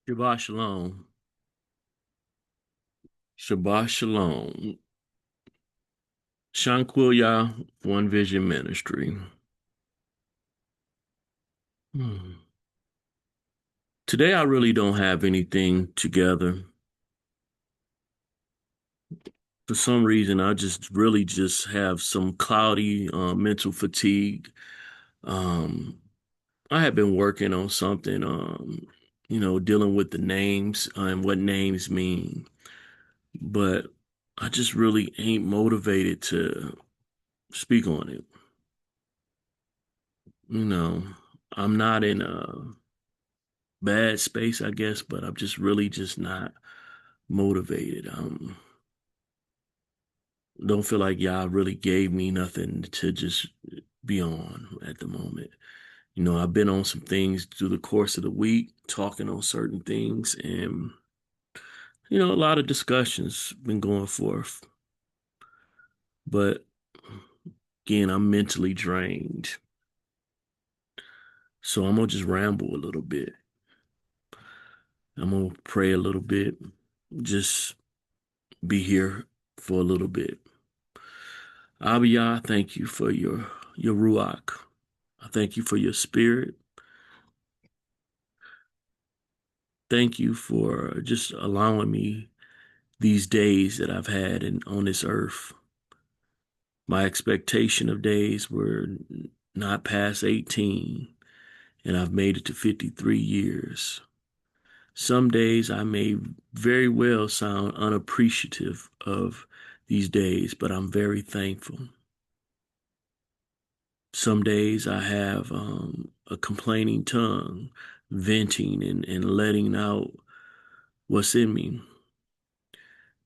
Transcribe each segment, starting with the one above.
Shabbat Shalom. Shabbat Shalom. Shanquilla One Vision Ministry. Hmm. Today I really don't have anything together. For some reason, I just really just have some cloudy mental fatigue. Um, I have been working on something, dealing with the names and what names mean, but I just really ain't motivated to speak on it. You know, I'm not in a bad space, I guess, but I'm just really just not motivated. Don't feel like y'all really gave me nothing to just be on at the moment. I've been on some things through the course of the week, talking on certain things, and a lot of discussions been going forth. But again, I'm mentally drained. So I'm gonna just ramble a little bit. I'm gonna pray a little bit, just be here for a little bit. Abiyah, thank you for your Ruach. I thank you for your spirit. Thank you for just allowing me these days that I've had on this earth. My expectation of days were not past 18, and I've made it to 53 years. Some days I may very well sound unappreciative of these days, but I'm very thankful. Some days I have a complaining tongue, venting and letting out what's in me.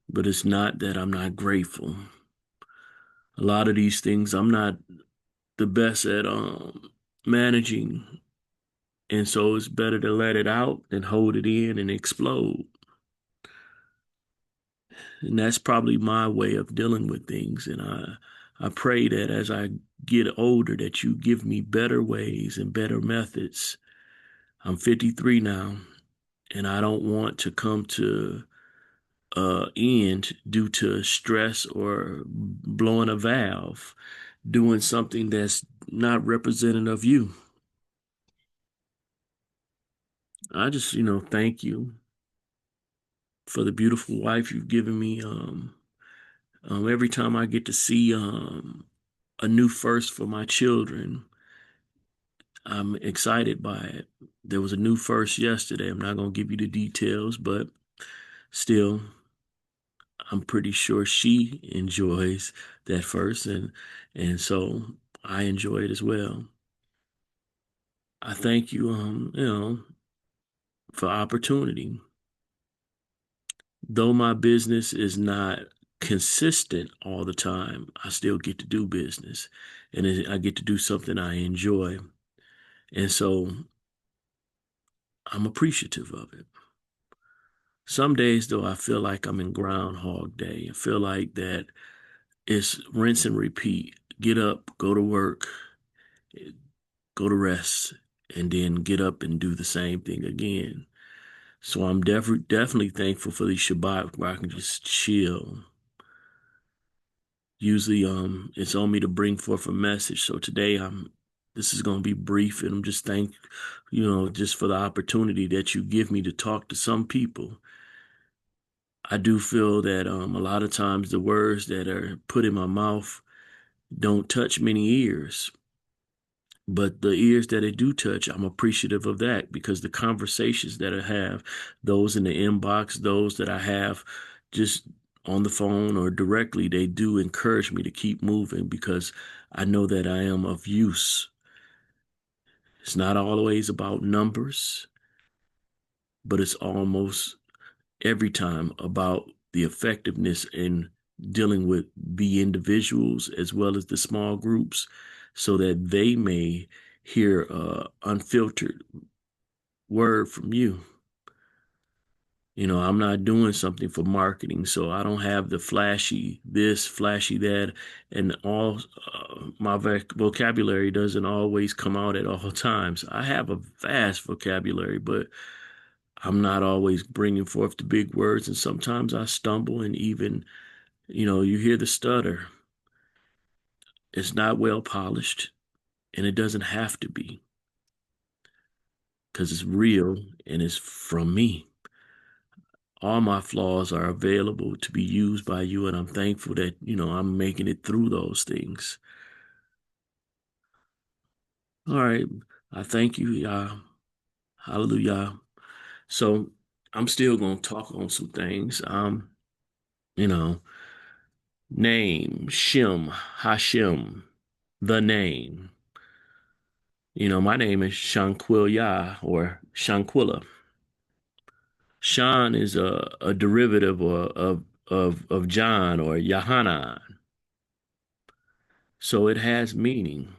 But it's not that I'm not grateful. A lot of these things I'm not the best at managing. And so it's better to let it out than hold it in and explode. And that's probably my way of dealing with things. And I pray that as I get older, that you give me better ways and better methods. I'm 53 now, and I don't want to come to end due to stress or blowing a valve, doing something that's not representative of you. I just, thank you for the beautiful wife you've given me. Every time I get to see a new first for my children, I'm excited by it. There was a new first yesterday. I'm not going to give you the details, but still, I'm pretty sure she enjoys that first, and so I enjoy it as well. I thank you, for opportunity. Though my business is not consistent all the time, I still get to do business, and I get to do something I enjoy, and so I'm appreciative of it. Some days, though, I feel like I'm in Groundhog Day. I feel like that it's rinse and repeat. Get up, go to work, go to rest, and then get up and do the same thing again. So I'm definitely thankful for the Shabbat where I can just chill. Usually, it's on me to bring forth a message. So today, this is going to be brief, and I'm just just for the opportunity that you give me to talk to some people. I do feel that a lot of times the words that are put in my mouth don't touch many ears. But the ears that it do touch, I'm appreciative of that because the conversations that I have, those in the inbox, those that I have just on the phone or directly, they do encourage me to keep moving because I know that I am of use. It's not always about numbers, but it's almost every time about the effectiveness in dealing with the individuals as well as the small groups so that they may hear unfiltered word from you. I'm not doing something for marketing, so I don't have the flashy this, flashy that, and all my vocabulary doesn't always come out at all times. I have a vast vocabulary, but I'm not always bringing forth the big words, and sometimes I stumble, and even, you hear the stutter. It's not well polished, and it doesn't have to be because it's real and it's from me. All my flaws are available to be used by you, and I'm thankful that, I'm making it through those things. All right. I thank you, Yah. Hallelujah. So I'm still gonna talk on some things. You know, name, Shem, Hashem, the name. My name is Shanquilla or Shanquilla. Shan is a derivative of John or Yohanan. So it has meaning.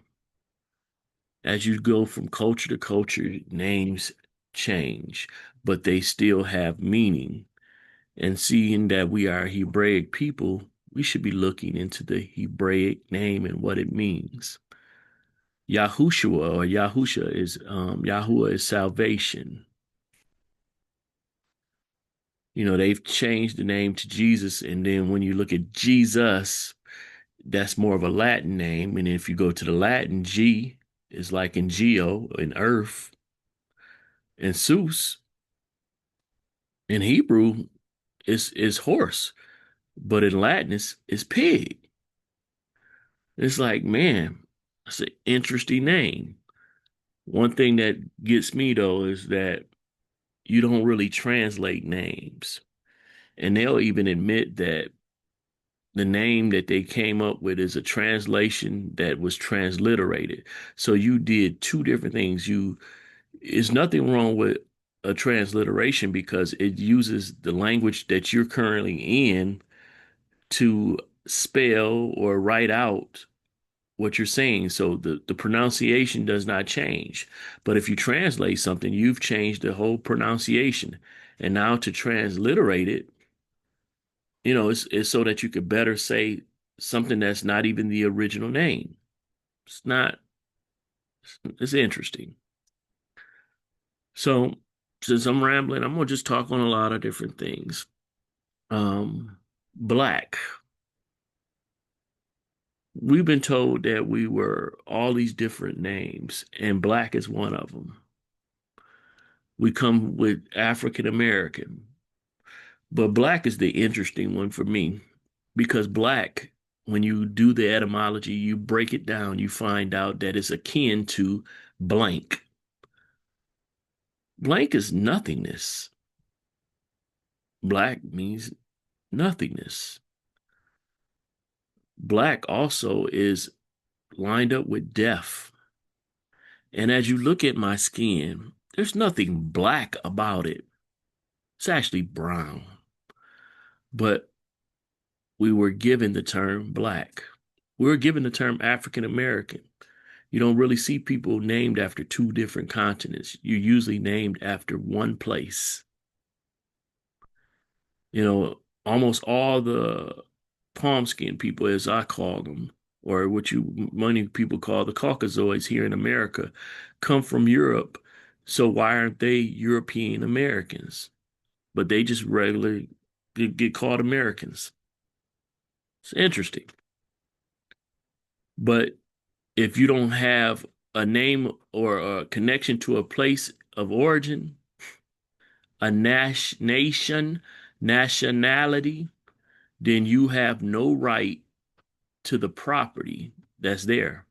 As you go from culture to culture, names change, but they still have meaning. And seeing that we are Hebraic people, we should be looking into the Hebraic name and what it means. Yahushua or Yahusha is Yahuwah is salvation. They've changed the name to Jesus, and then when you look at Jesus, that's more of a Latin name. And if you go to the Latin, G is like in geo, in earth, and Zeus in Hebrew is horse, but in Latin is pig. It's like, man, that's an interesting name. One thing that gets me though is that you don't really translate names. And they'll even admit that the name that they came up with is a translation that was transliterated. So you did two different things. There's nothing wrong with a transliteration because it uses the language that you're currently in to spell or write out what you're saying. So the pronunciation does not change. But if you translate something, you've changed the whole pronunciation. And now to transliterate it, it's so that you could better say something that's not even the original name. It's not, it's interesting. So since I'm rambling, I'm gonna just talk on a lot of different things. Black. We've been told that we were all these different names, and black is one of them. We come with African American, but black is the interesting one for me because black, when you do the etymology, you break it down, you find out that it's akin to blank. Blank is nothingness. Black means nothingness. Black also is lined up with death. And as you look at my skin, there's nothing black about it. It's actually brown. But we were given the term black. We were given the term African American. You don't really see people named after two different continents. You're usually named after one place. Almost all the palm skin people, as I call them, or what many people call the Caucasoids here in America, come from Europe. So why aren't they European Americans? But they just regularly get called Americans. It's interesting. But if you don't have a name or a connection to a place of origin, a nation, nationality, then you have no right to the property that's there.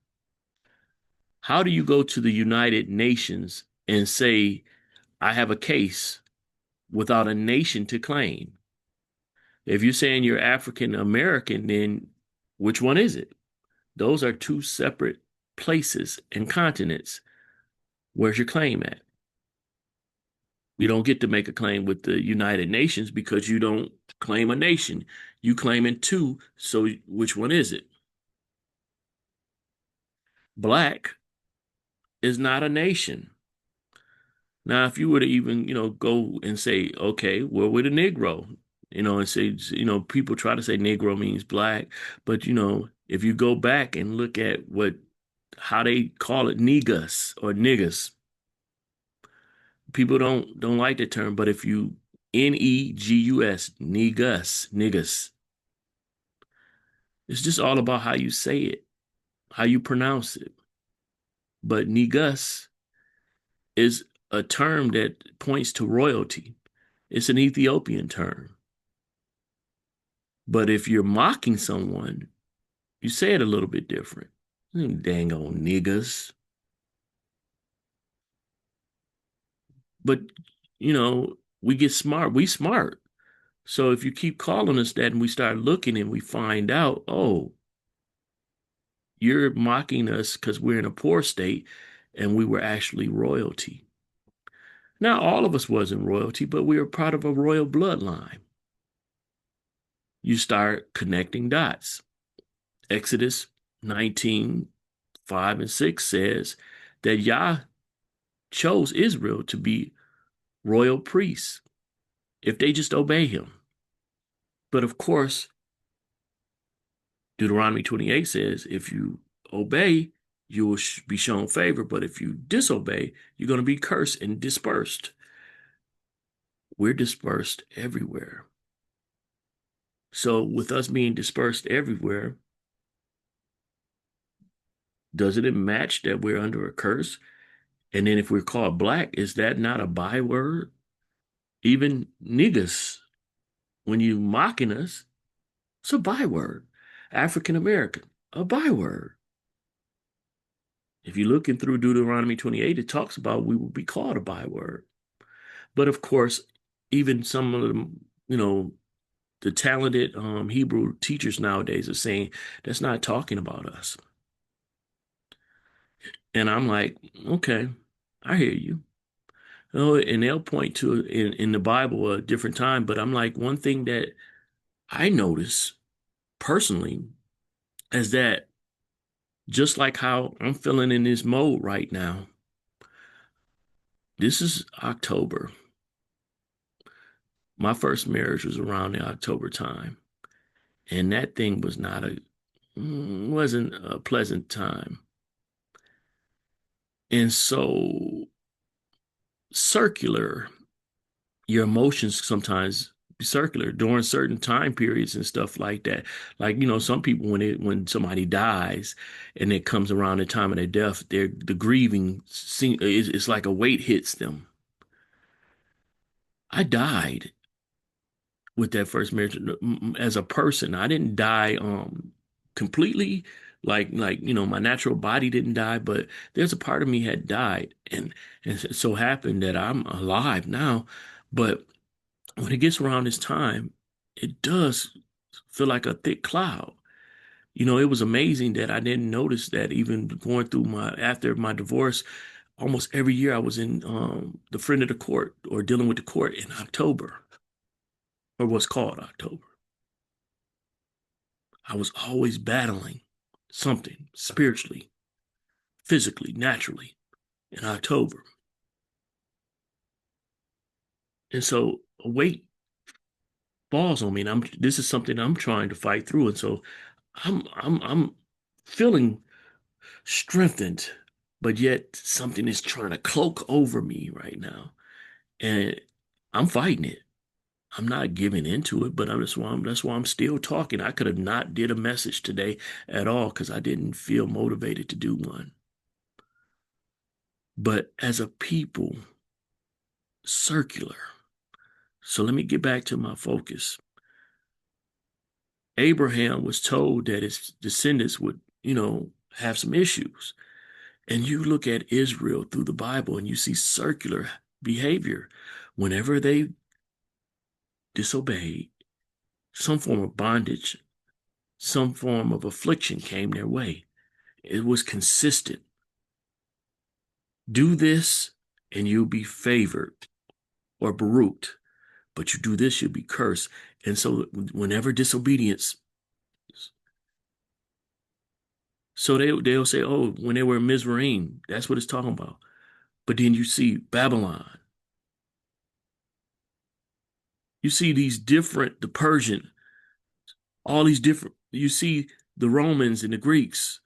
How do you go to the United Nations and say, I have a case without a nation to claim? If you're saying you're African American, then which one is it? Those are two separate places and continents. Where's your claim at? You don't get to make a claim with the United Nations because you don't claim a nation. You claim in two, so which one is it? Black is not a nation. Now, if you were to even, go and say, okay, well, we're the Negro, and say, people try to say Negro means black, but, if you go back and look at how they call it niggas or niggas, People don't like the term, but if you Negus, niggas, it's just all about how you say it, how you pronounce it. But negus is a term that points to royalty. It's an Ethiopian term. But if you're mocking someone, you say it a little bit different. Dang old niggas. But, we get smart. We smart. So if you keep calling us that and we start looking and we find out, oh, you're mocking us because we're in a poor state and we were actually royalty. Now, all of us wasn't royalty, but we were part of a royal bloodline. You start connecting dots. Exodus 19:5 and 6 says that Yah chose Israel to be royal priests if they just obey him. But of course, Deuteronomy 28 says if you obey, you will be shown favor. But if you disobey, you're going to be cursed and dispersed. We're dispersed everywhere. So with us being dispersed everywhere, doesn't it match that we're under a curse? And then if we're called black, is that not a byword? Even niggas, when you mocking us, it's a byword. African American, a byword. If you're looking through Deuteronomy 28, it talks about we will be called a byword. But of course, even some of them, the talented Hebrew teachers nowadays are saying that's not talking about us. And I'm like, okay, I hear you. Oh, and they'll point to in the Bible a different time, but I'm like, one thing that I notice personally is that just like how I'm feeling in this mode right now, this is October. My first marriage was around the October time, and that thing was not wasn't a pleasant time. And so circular, your emotions sometimes be circular during certain time periods and stuff like that. Like, some people when somebody dies and it comes around the time of their death, the grieving it's like a weight hits them. I died with that first marriage as a person. I didn't die completely like my natural body didn't die, but there's a part of me had died, and it so happened that I'm alive now. But when it gets around this time, it does feel like a thick cloud. It was amazing that I didn't notice that even going through after my divorce, almost every year I was in the friend of the court or dealing with the court in October, or what's called October. I was always battling something spiritually, physically, naturally in October. And so a weight falls on me, and this is something I'm trying to fight through. And so I'm feeling strengthened, but yet something is trying to cloak over me right now. And I'm fighting it. I'm not giving into it, but that's why I'm still talking. I could have not did a message today at all because I didn't feel motivated to do one. But as a people, circular. So let me get back to my focus. Abraham was told that his descendants would, have some issues. And you look at Israel through the Bible and you see circular behavior. Whenever they disobeyed, some form of bondage, some form of affliction came their way. It was consistent. Do this and you'll be favored or baruched, but you do this, you'll be cursed. And so whenever disobedience, so they'll say, oh, when they were in Mizraim, that's what it's talking about. But then you see Babylon. You see the Persian, all these different, you see the Romans and the Greeks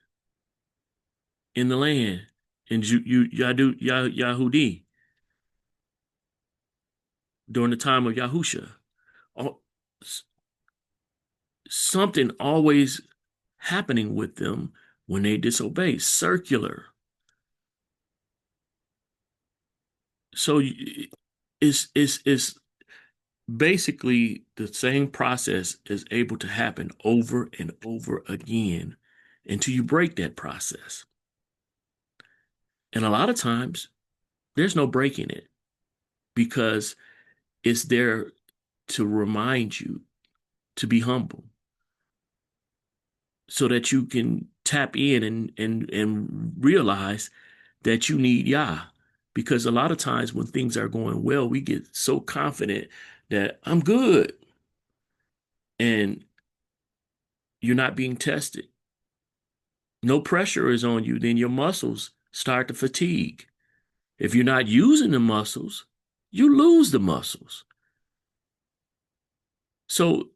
in the land, and Yahudi. during the time of Yahusha. Al- Something always happening with them when they disobey. Circular. So it's basically the same process is able to happen over and over again until you break that process. And a lot of times there's no breaking it because it's there to remind you to be humble so that you can tap in and realize that you need Yah. Because a lot of times when things are going well, we get so confident that I'm good and you're not being tested. No pressure is on you, then your muscles start to fatigue. If you're not using the muscles, you lose the muscles. So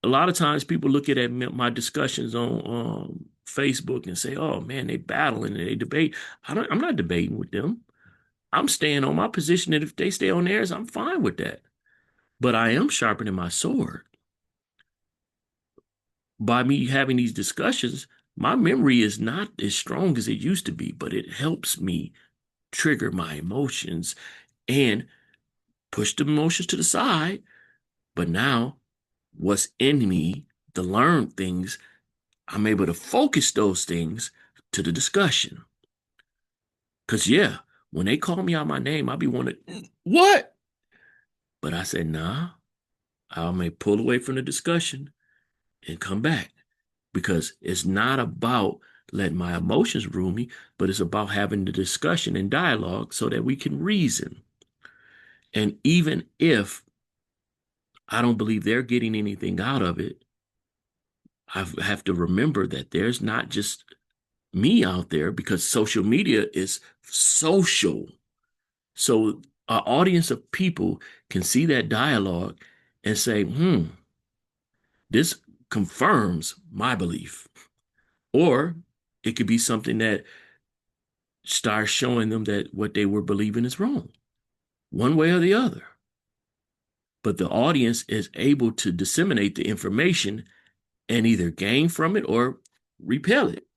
a lot of times people look at my discussions on Facebook and say, "Oh man, they battling and they debate." I'm not debating with them. I'm staying on my position, and if they stay on theirs, I'm fine with that. But I am sharpening my sword by me having these discussions. My memory is not as strong as it used to be, but it helps me trigger my emotions and push the emotions to the side. But now, what's in me, the learned things, I'm able to focus those things to the discussion. Because, yeah, when they call me out my name, I'll be wanting, what? But I said, nah, I may pull away from the discussion and come back because it's not about letting my emotions rule me, but it's about having the discussion and dialogue so that we can reason. And even if I don't believe they're getting anything out of it, I have to remember that there's not just me out there because social media is social. So an audience of people can see that dialogue and say, this confirms my belief. Or it could be something that starts showing them that what they were believing is wrong, one way or the other. But the audience is able to disseminate the information and either gain from it or repel it.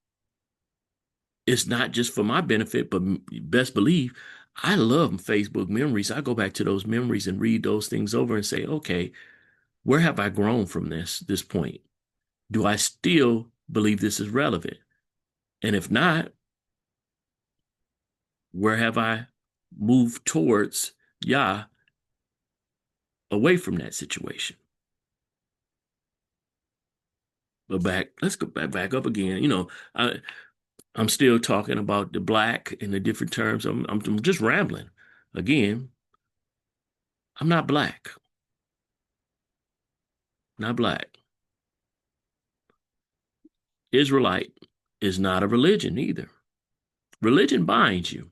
It's not just for my benefit, but best believe I love Facebook memories. I go back to those memories and read those things over and say, okay, where have I grown from this point? Do I still believe this is relevant? And if not, where have I moved towards Yah away from that situation? But let's go back up again. I'm still talking about the black and the different terms. I'm just rambling. Again, I'm not black, not black. Israelite is not a religion either. Religion binds you.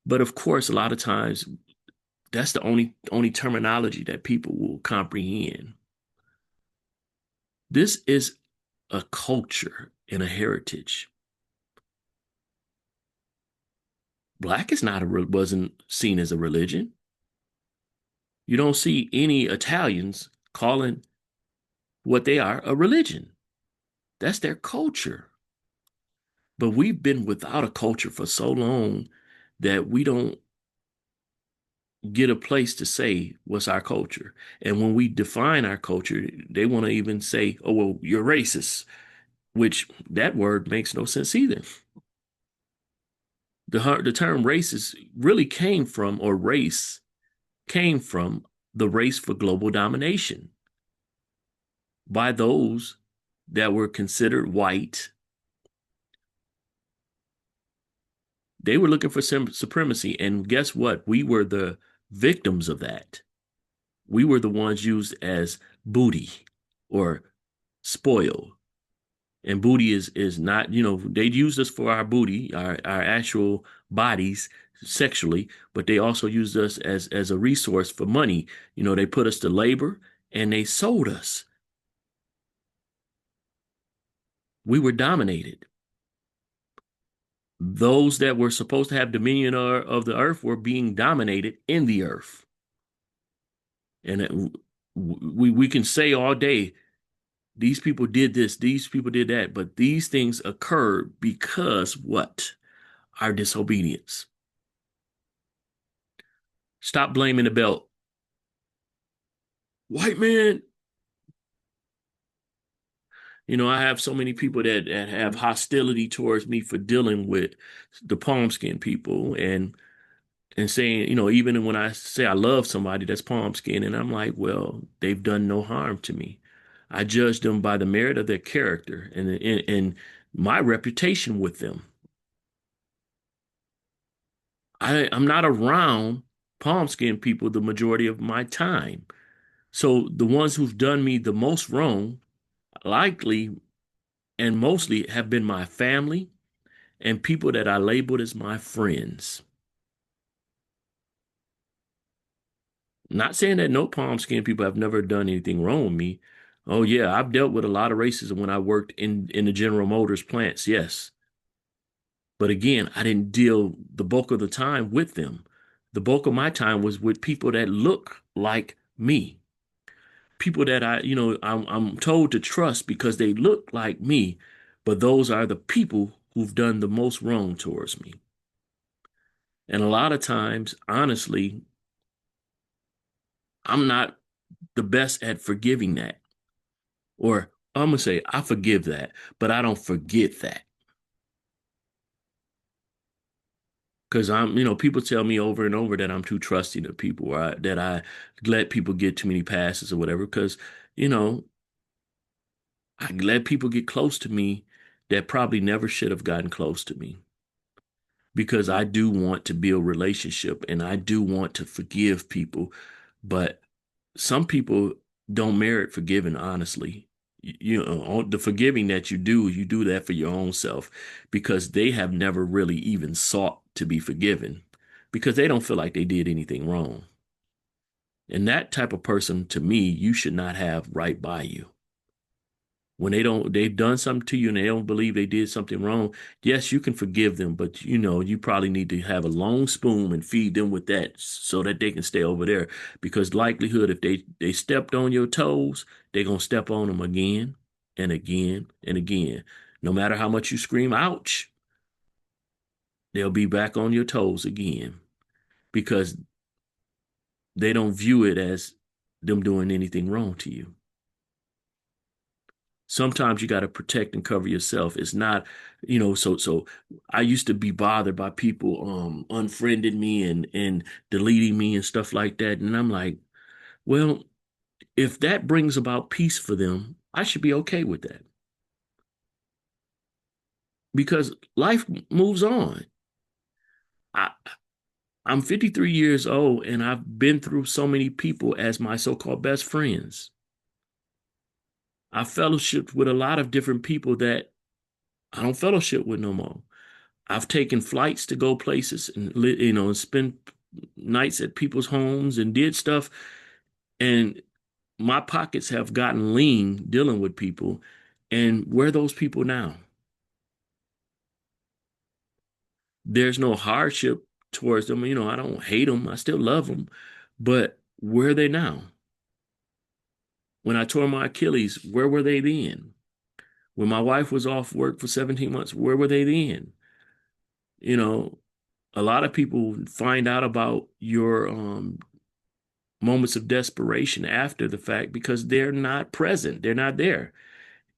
But of course, a lot of times that's the only terminology that people will comprehend. This is a culture and a heritage. Black is not wasn't seen as a religion. You don't see any Italians calling what they are a religion. That's their culture. But we've been without a culture for so long that we don't get a place to say what's our culture. And when we define our culture, they want to even say, oh, well, you're racist, which that word makes no sense either. The term racist really came from, or race came from the race for global domination by those that were considered white. They were looking for supremacy. And guess what? We were the victims of that. We were the ones used as booty or spoil. And booty is not, they used us for our booty, our actual bodies sexually, but they also used us as a resource for money. They put us to labor and they sold us. We were dominated. Those that were supposed to have dominion of the earth were being dominated in the earth. And we can say all day, these people did this, these people did that, but these things occurred because what? Our disobedience. Stop blaming the belt. White man, I have so many people that have hostility towards me for dealing with the palm skin people and saying, even when I say I love somebody that's palm skin, and I'm like, well, they've done no harm to me. I judge them by the merit of their character and my reputation with them. I'm not around palm skin people the majority of my time. So the ones who've done me the most wrong, likely and mostly have been my family and people that I labeled as my friends. Not saying that no palm skin people have never done anything wrong with me. Oh yeah, I've dealt with a lot of racism when I worked in the General Motors plants, yes. But again, I didn't deal the bulk of the time with them. The bulk of my time was with people that look like me. People that I'm told to trust because they look like me, but those are the people who've done the most wrong towards me. And a lot of times, honestly, I'm not the best at forgiving that. Or I'm gonna say I forgive that, but I don't forget that. Because people tell me over and over that I'm too trusting of people, or that I let people get too many passes or whatever. Because, you know, I let people get close to me that probably never should have gotten close to me. Because I do want to build relationship and I do want to forgive people, but some people don't merit forgiving, honestly. The forgiving that you do that for your own self because they have never really even sought to be forgiven because they don't feel like they did anything wrong. And that type of person, to me, you should not have right by you. When they've done something to you and they don't believe they did something wrong, yes, you can forgive them, but you probably need to have a long spoon and feed them with that so that they can stay over there. Because likelihood, if they stepped on your toes, they're gonna step on them again and again and again. No matter how much you scream, ouch, they'll be back on your toes again because they don't view it as them doing anything wrong to you. Sometimes you got to protect and cover yourself. It's not, so I used to be bothered by people unfriending me and deleting me and stuff like that. And I'm like, well, if that brings about peace for them, I should be okay with that because life moves on. I, I'm 53 years old and I've been through so many people as my so-called best friends. I fellowshiped with a lot of different people that I don't fellowship with no more. I've taken flights to go places and and spend nights at people's homes and did stuff. And my pockets have gotten lean dealing with people. And where are those people now? There's no hardship towards them. I don't hate them. I still love them. But where are they now? When I tore my Achilles, where were they then? When my wife was off work for 17 months, where were they then? You know, a lot of people find out about your moments of desperation after the fact because they're not present. They're not there.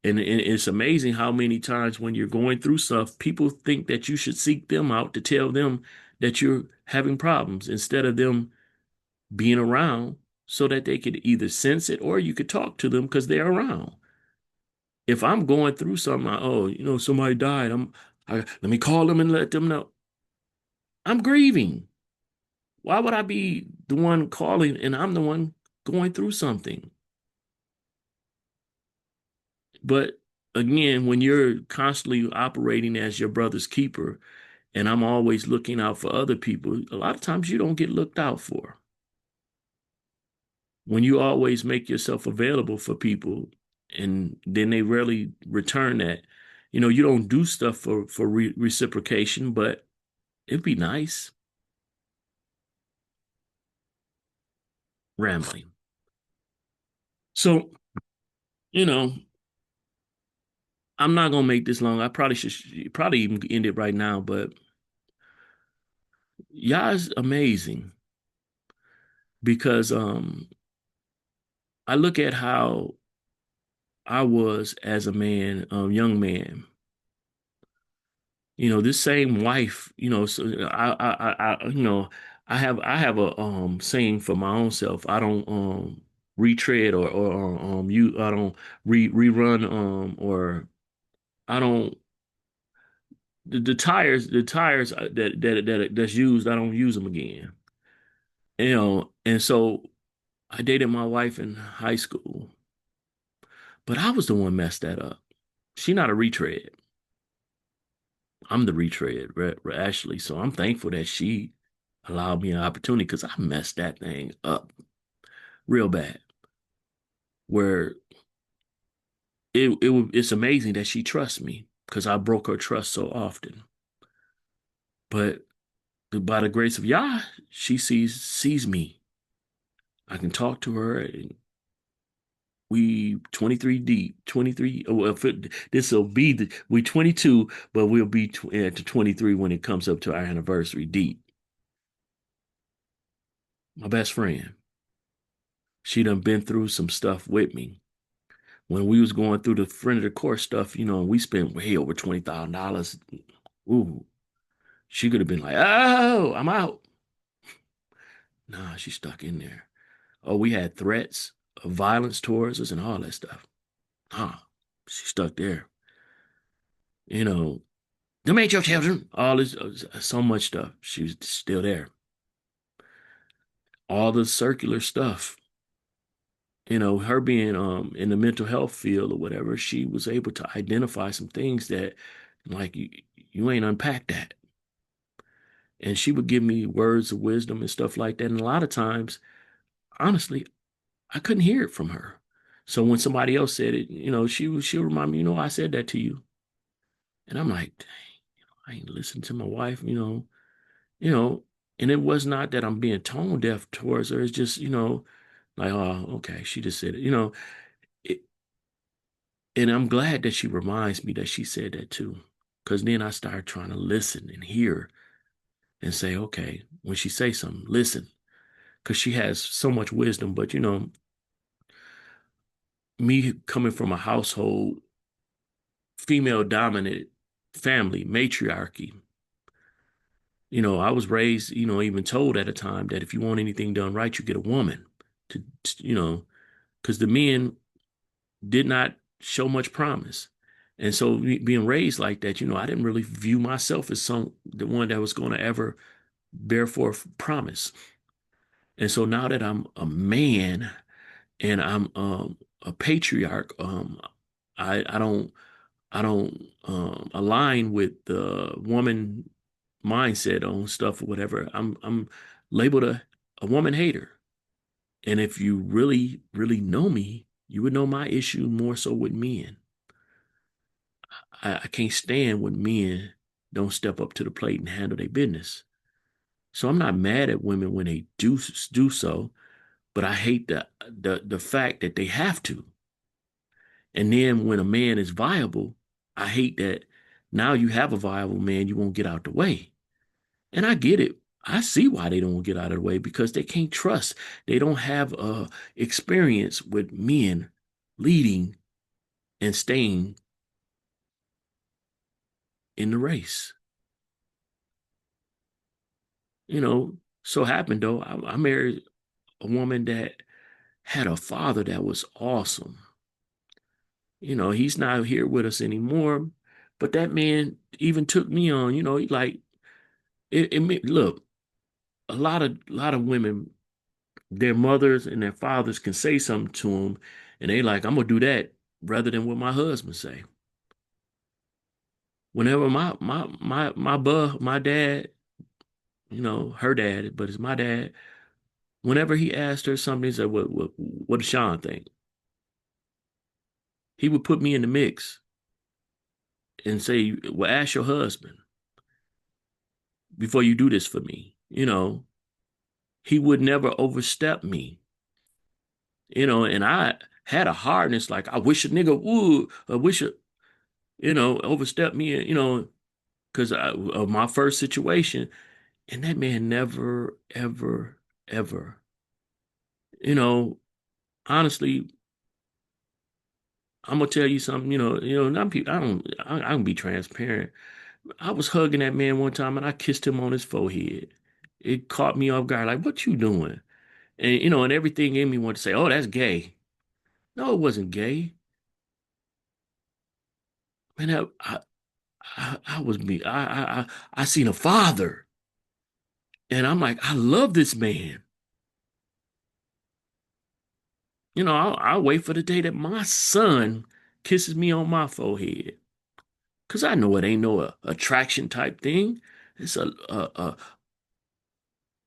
And it's amazing how many times when you're going through stuff, people think that you should seek them out to tell them that you're having problems instead of them being around so that they could either sense it or you could talk to them because they're around. If I'm going through something, somebody died, let me call them and let them know. I'm grieving. Why would I be the one calling and I'm the one going through something? But again, when you're constantly operating as your brother's keeper, and I'm always looking out for other people, a lot of times you don't get looked out for. When you always make yourself available for people, and then they rarely return that, You don't do stuff for reciprocation, but it'd be nice. Rambling. So, you know, I'm not gonna make this long. I probably should probably even end it right now, but y'all's amazing because I look at how I was as a man, young man. This same wife, so I have a saying for my own self. I don't retread or you I don't rerun or I don't the tires that's used, I don't use them again. And so I dated my wife in high school, but I was the one messed that up. She not a retread. I'm the retread, actually. So I'm thankful that she allowed me an opportunity because I messed that thing up real bad. Where it's amazing that she trusts me because I broke her trust so often. But by the grace of Yah, she sees me. I can talk to her, and we 23 deep, 23. Well, this will be we 22, but we'll be to 23 when it comes up to our anniversary deep. My best friend. She done been through some stuff with me. When we was going through the friend of the court stuff, we spent way over $20,000. Ooh, she could have been like, "Oh, I'm out." Nah, she stuck in there. Oh, we had threats of violence towards us and all that stuff. Nah, she stuck there. You know, them ain't your children. All this, so much stuff. She was still there. All the circular stuff. Her being in the mental health field or whatever, she was able to identify some things that like you ain't unpacked that. And she would give me words of wisdom and stuff like that. And a lot of times, honestly, I couldn't hear it from her. So when somebody else said it, she'll remind me, I said that to you. And I'm like, dang, I ain't listened to my wife, you know, and it was not that I'm being tone deaf towards her. It's just, like, oh, okay, she just said it, it, and I'm glad that she reminds me that she said that too. Because then I started trying to listen and hear and say, okay, when she say something, listen. Because she has so much wisdom. But, me coming from a household, female dominant family, matriarchy, I was raised, even told at a time that if you want anything done right, you get a woman because the men did not show much promise. And so being raised like that, I didn't really view myself as the one that was going to ever bear forth promise. And so now that I'm a man and I'm a patriarch, I don't align with the woman mindset on stuff or whatever. I'm labeled a woman hater. And if you really, really know me, you would know my issue more so with men. I can't stand when men don't step up to the plate and handle their business. So I'm not mad at women when they do so, but I hate the fact that they have to. And then when a man is viable, I hate that now you have a viable man, you won't get out the way. And I get it. I see why they don't get out of the way because they can't trust. They don't have experience with men leading and staying in the race. So happened though, I married a woman that had a father that was awesome. He's not here with us anymore, but that man even took me on, like look, a lot of women, their mothers and their fathers can say something to them, and they like, I'm gonna do that rather than what my husband say. Whenever my dad, her dad, but it's my dad. Whenever he asked her something, he said, "What does Sean think?" He would put me in the mix, and say, well, ask your husband before you do this for me. He would never overstep me, and I had a hardness like, I wish a nigga would, I wish a, overstep me, because of my first situation. And that man never, ever, ever, you know, honestly, I'm gonna tell you something, not people, I can be transparent. I was hugging that man one time and I kissed him on his forehead. It caught me off guard, like, what you doing? And everything in me wanted to say, oh, that's gay. No, it wasn't gay. Man, I was me. I seen a father, and I'm like, I love this man. I'll wait for the day that my son kisses me on my forehead, cause I know it ain't no attraction type thing. It's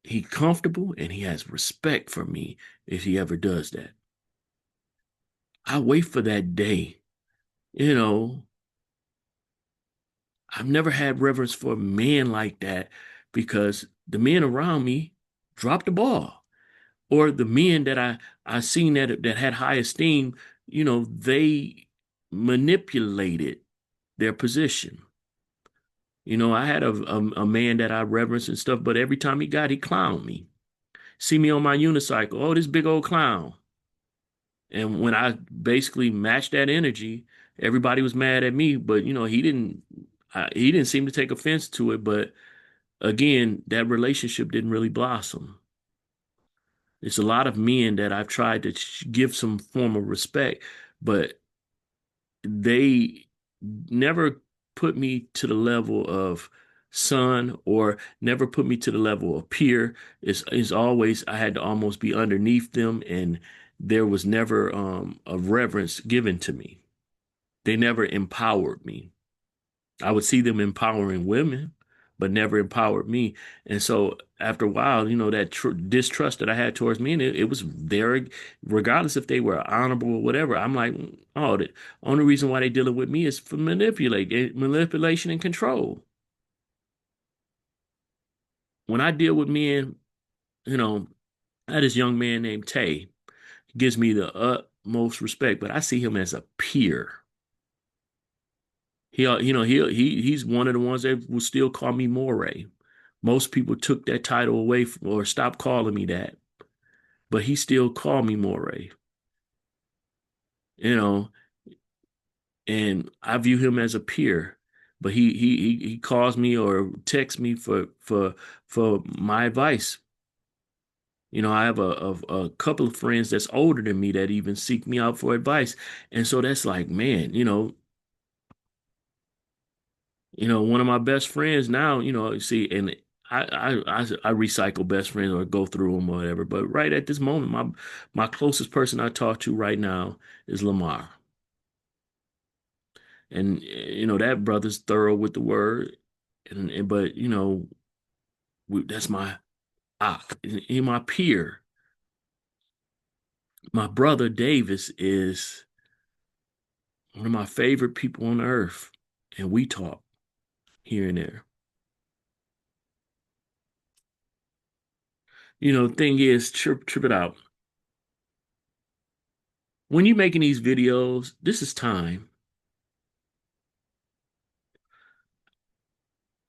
he comfortable and he has respect for me if he ever does that. I wait for that day. You know, I've never had reverence for men like that because the men around me dropped the ball. Or the men that I seen that had high esteem, they manipulated their position. I had a man that I reverenced and stuff, but every time he clowned me. See me on my unicycle, oh, this big old clown. And when I basically matched that energy, everybody was mad at me, but he didn't seem to take offense to it. But again, that relationship didn't really blossom. It's a lot of men that I've tried to give some form of respect, but they never put me to the level of son or never put me to the level of peer. It's always I had to almost be underneath them, and there was never a reverence given to me. They never empowered me. I would see them empowering women, but never empowered me. And so after a while, that distrust that I had towards men, it was there, regardless if they were honorable or whatever. I'm like, oh, the only reason why they dealing with me is for manipulation and control. When I deal with men, you know, I had this young man named Tay. He gives me the utmost respect, but I see him as a peer. He's one of the ones that will still call me Moray. Most people took that title away or stopped calling me that, but he still called me Moray. You know, and I view him as a peer. But he calls me or texts me for my advice. I have a couple of friends that's older than me that even seek me out for advice, and so that's like, man, one of my best friends now, see, and I recycle best friends or go through them or whatever. But right at this moment, my closest person I talk to right now is Lamar, and that brother's thorough with the word, but that's my my peer. My brother Davis is one of my favorite people on earth, and we talk here and there. Thing is, trip it out. When you're making these videos, this is time.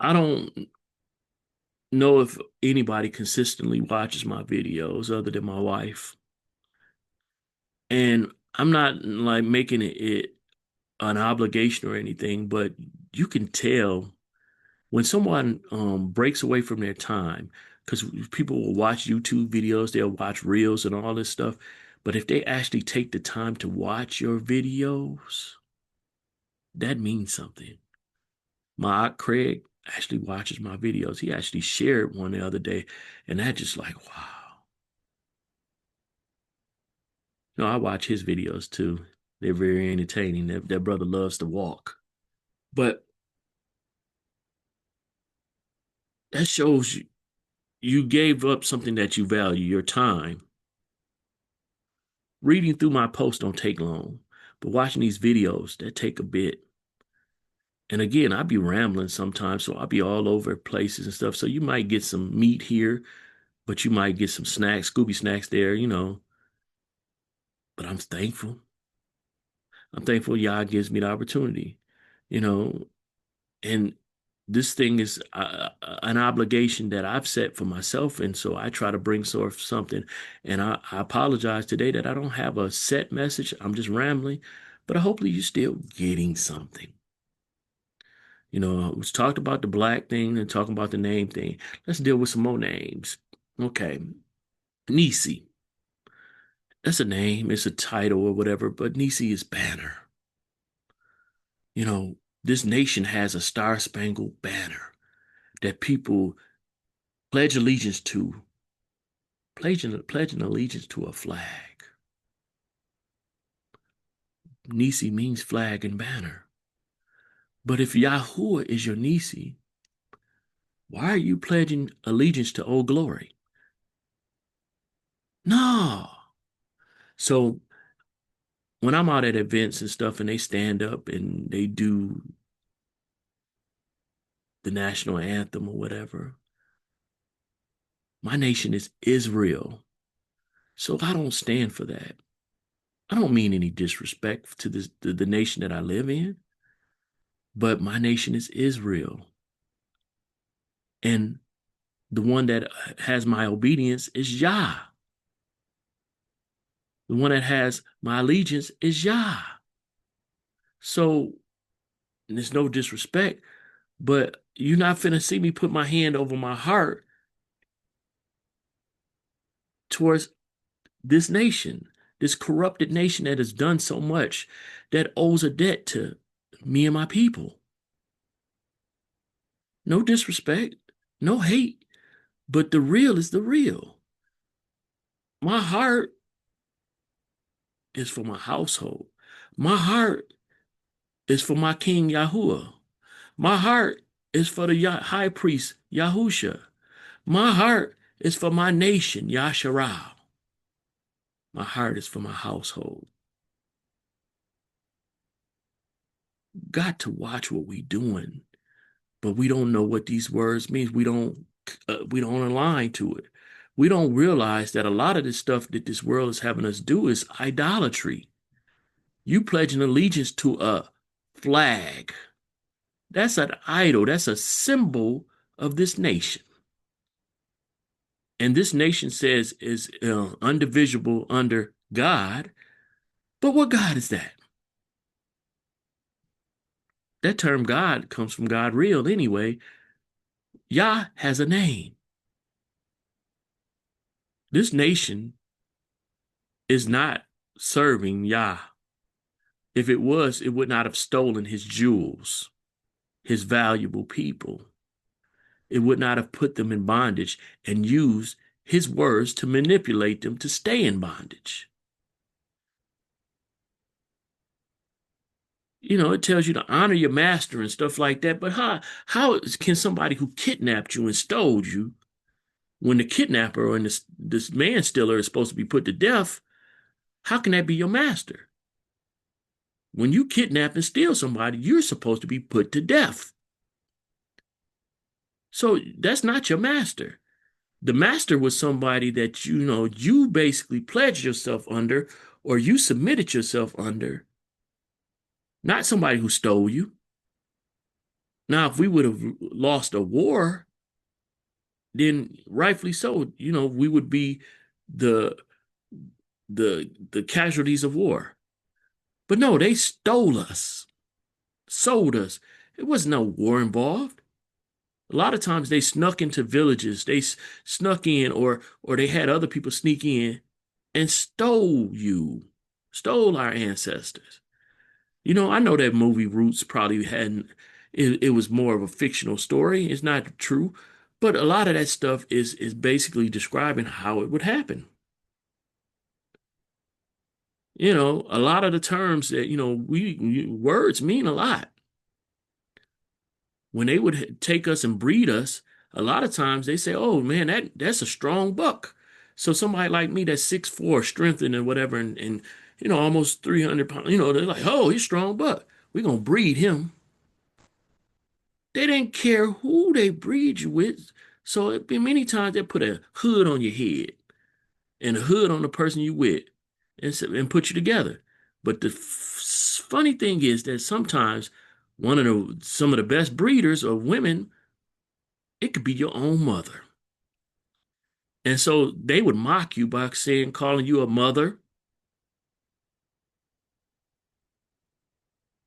I don't know if anybody consistently watches my videos other than my wife. And I'm not like making it an obligation or anything, but you can tell when someone breaks away from their time, because people will watch YouTube videos, they'll watch reels and all this stuff. But if they actually take the time to watch your videos, that means something. My aunt Craig actually watches my videos. He actually shared one the other day, and that just like, wow. I watch his videos too. They're very entertaining. That brother loves to walk. But that shows you gave up something that you value, your time. Reading through my posts don't take long, but watching these videos, that take a bit. And again, I be rambling sometimes, so I'll be all over places and stuff. So you might get some meat here, but you might get some snacks, Scooby snacks there. But I'm thankful. I'm thankful Yah gives me the opportunity, you know, and this thing is an obligation that I've set for myself. And so I try to bring forth something. And I apologize today that I don't have a set message. I'm just rambling, but hopefully you're still getting something. We talked about the black thing and talking about the name thing. Let's deal with some more names. Okay. Nisi. That's a name, it's a title or whatever, but Nisi is banner. This nation has a star-spangled banner that people pledge allegiance to, pledging allegiance to a flag. Nisi means flag and banner. But if Yahuwah is your Nisi, why are you pledging allegiance to Old Glory? No. So when I'm out at events and stuff and they stand up and they do the national anthem or whatever, my nation is Israel. So I don't stand for that. I don't mean any disrespect to the nation that I live in, but my nation is Israel. And the one that has my obedience is Yah. The one that has my allegiance is Yah. So there's no disrespect, but you're not finna see me put my hand over my heart towards this nation, this corrupted nation that has done so much, that owes a debt to me and my people. No disrespect, no hate, but the real is the real. My heart is for my household. My heart is for my King Yahuwah. My heart is for the high priest Yahusha. My heart is for my nation, Yasharal. My heart is for my household. Got to watch what we doing, but we don't know what these words mean. We don't align to it. We don't realize that a lot of this stuff that this world is having us do is idolatry. You pledging allegiance to a flag. That's an idol. That's a symbol of this nation. And this nation says is undivisible under God. But what God is that? That term God comes from God real anyway. Yah has a name. This nation is not serving Yah. If it was, it would not have stolen his jewels, his valuable people. It would not have put them in bondage and used his words to manipulate them to stay in bondage. It tells you to honor your master and stuff like that. But how can somebody who kidnapped you and stole you, when the kidnapper and this man stealer is supposed to be put to death, how can that be your master? When you kidnap and steal somebody, you're supposed to be put to death. So that's not your master. The master was somebody that you basically pledged yourself under, or you submitted yourself under, not somebody who stole you. Now, if we would have lost a war, then rightfully so, we would be the the casualties of war. But no, they stole us, sold us. There was no war involved. A lot of times they snuck into villages. They snuck in, or they had other people sneak in and stole our ancestors. I know that movie Roots probably hadn't, it was more of a fictional story. It's not true, but a lot of that stuff is basically describing how it would happen. A lot of the terms that, words mean a lot. When they would take us and breed us, a lot of times they say, "Oh man, that's a strong buck." So somebody like me that's 6'4", strengthened and whatever, and almost 300 pounds, they're like, "Oh, he's strong buck. We're gonna breed him." They didn't care who they breed you with. So it been many times they put a hood on your head and a hood on the person you with and put you together. But the funny thing is that sometimes some of the best breeders of women, it could be your own mother. And so they would mock you by calling you a mother.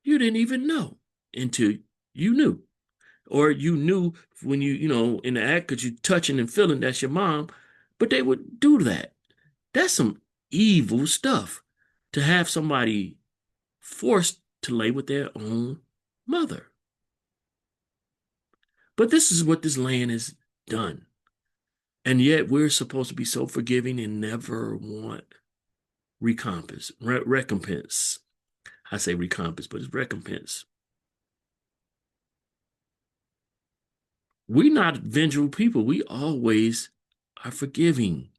You didn't even know until you knew. Or you knew when in the act, because you touching and feeling that's your mom, but they would do that. That's some evil stuff to have somebody forced to lay with their own mother. But this is what this land has done. And yet we're supposed to be so forgiving and never want recompense. I say recompense, but it's recompense. We're not vengeful people. We always are forgiving.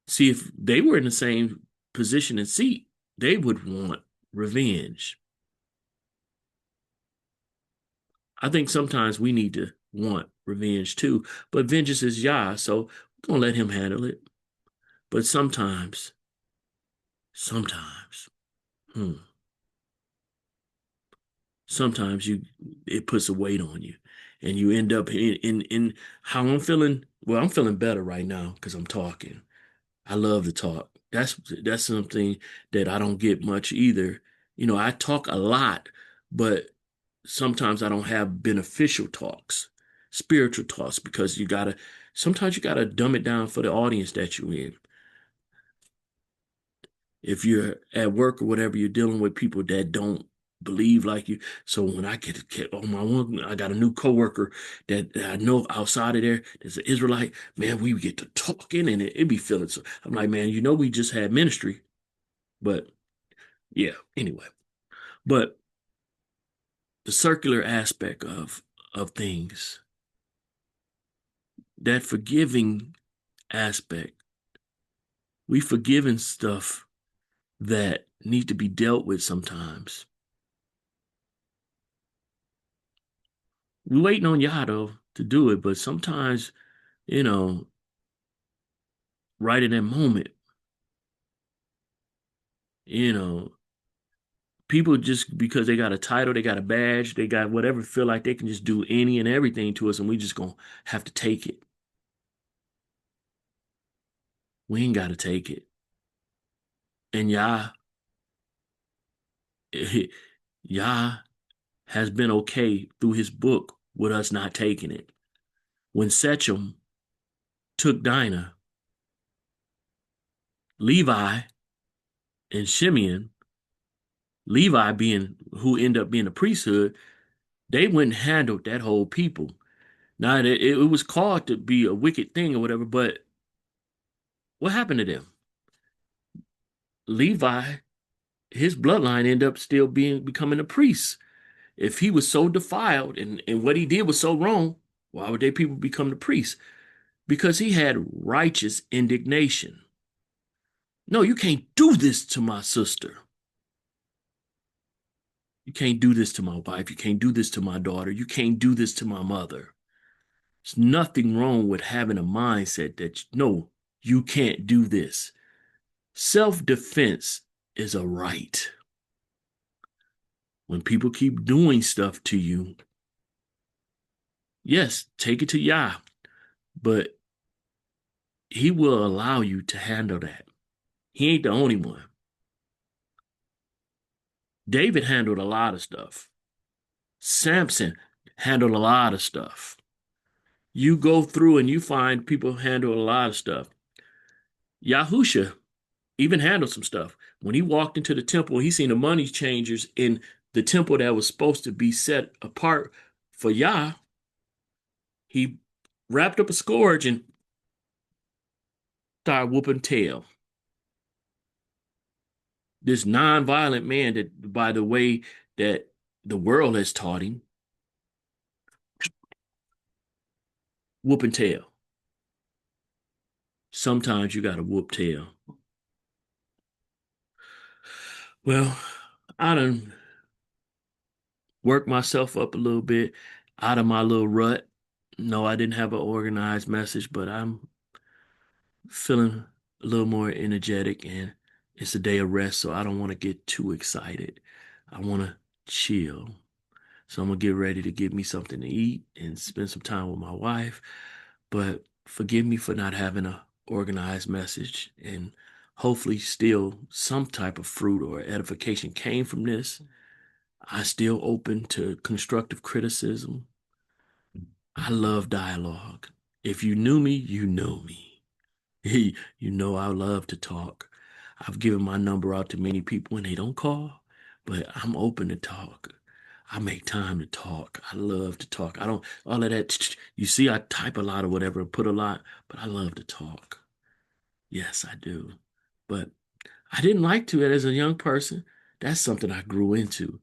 See, if they were in the same position and seat, they would want revenge. I think sometimes we need to want revenge too, but vengeance is Yah, so we're gonna let him handle it. But sometimes, hmm, sometimes it puts a weight on you, and you end up in how I'm feeling. Well, I'm feeling better right now because I'm talking. I love to talk. That's something that I don't get much either. I talk a lot, but sometimes I don't have beneficial talks, spiritual talks, because sometimes you gotta dumb it down for the audience that you're in. If you're at work or whatever, you're dealing with people that don't believe like you. So when I get on my one, I got a new coworker that I know outside of there, there's an Israelite, man, we get to talking and it be feeling so. I'm like, man, we just had ministry, but yeah, anyway. But the circular aspect of things, that forgiving aspect, we forgiving stuff that need to be dealt with sometimes. We waiting on Yah though to do it, but sometimes, you know, right in that moment, you know, people just because they got a title, they got a badge, they got whatever, feel like they can just do any and everything to us, and we just gonna have to take it. We ain't gotta take it. And Yah has been okay through his book with us not taking it. When Sechem took Dinah, Levi and Shimeon, Levi being who ended up being the priesthood, they went and handled that whole people. Now it was called to be a wicked thing or whatever, but what happened to them? Levi, his bloodline ended up still becoming a priest. If he was so defiled and what he did was so wrong, why would they people become the priests? Because he had righteous indignation. No, you can't do this to my sister. You can't do this to my wife. You can't do this to my daughter. You can't do this to my mother. There's nothing wrong with having a mindset that, no, you can't do this. Self-defense is a right. When people keep doing stuff to you, yes, take it to Yah, but he will allow you to handle that. He ain't the only one. David handled a lot of stuff. Samson handled a lot of stuff. You go through and you find people handle a lot of stuff. Yahusha even handled some stuff. When he walked into the temple, he seen the money changers in the temple that was supposed to be set apart for Yah. He wrapped up a scourge and started whooping tail. This non-violent man that, by the way, that the world has taught him, whooping tail. Sometimes you got to whoop tail. Well, I done work myself up a little bit out of my little rut. No, I didn't have an organized message, but I'm feeling a little more energetic, and it's a day of rest, so I don't want to get too excited. I want to chill. So I'm gonna get ready to get me something to eat and spend some time with my wife. But forgive me for not having a organized message, and hopefully still some type of fruit or edification came from this. I still open to constructive criticism. I love dialogue. If you knew me, you know me. You know I love to talk. I've given my number out to many people and they don't call, but I'm open to talk. I make time to talk. I love to talk. I don't, all of that. You see, I type a lot or whatever and put a lot, but I love to talk. Yes, I do. But I didn't like to it as a young person. That's something I grew into.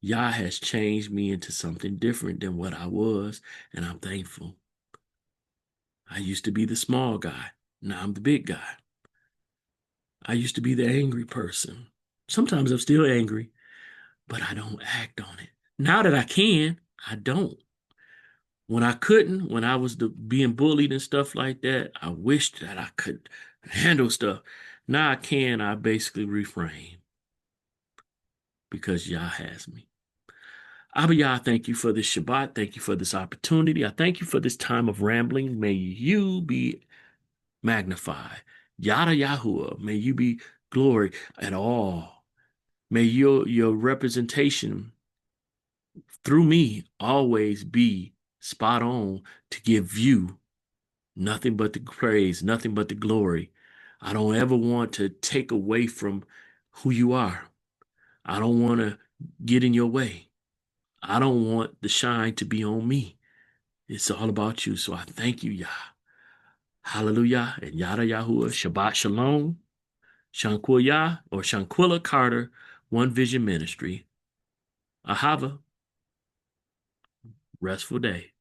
Yah has changed me into something different than what I was, and I'm thankful. I used to be the small guy. Now I'm the big guy. I used to be the angry person. Sometimes I'm still angry, but I don't act on it. Now that I can, I don't. When I couldn't, when I was being bullied and stuff like that, I wished that I could handle stuff. Now I can, I basically refrain because Yah has me. Abba Yah, thank you for this Shabbat. Thank you for this opportunity. I thank you for this time of rambling. May you be magnified. Yada Yahuwah, may you be glory at all. May your representation through me always be spot on to give you nothing but the praise, nothing but the glory. I don't ever want to take away from who you are. I don't want to get in your way. I don't want the shine to be on me. It's all about you. So I thank you, Yah. Hallelujah and Yada Yahuwah. Shabbat Shalom. Shanquilla Yah or Shanquilla Carter, One Vision Ministry. Ahava. Restful day.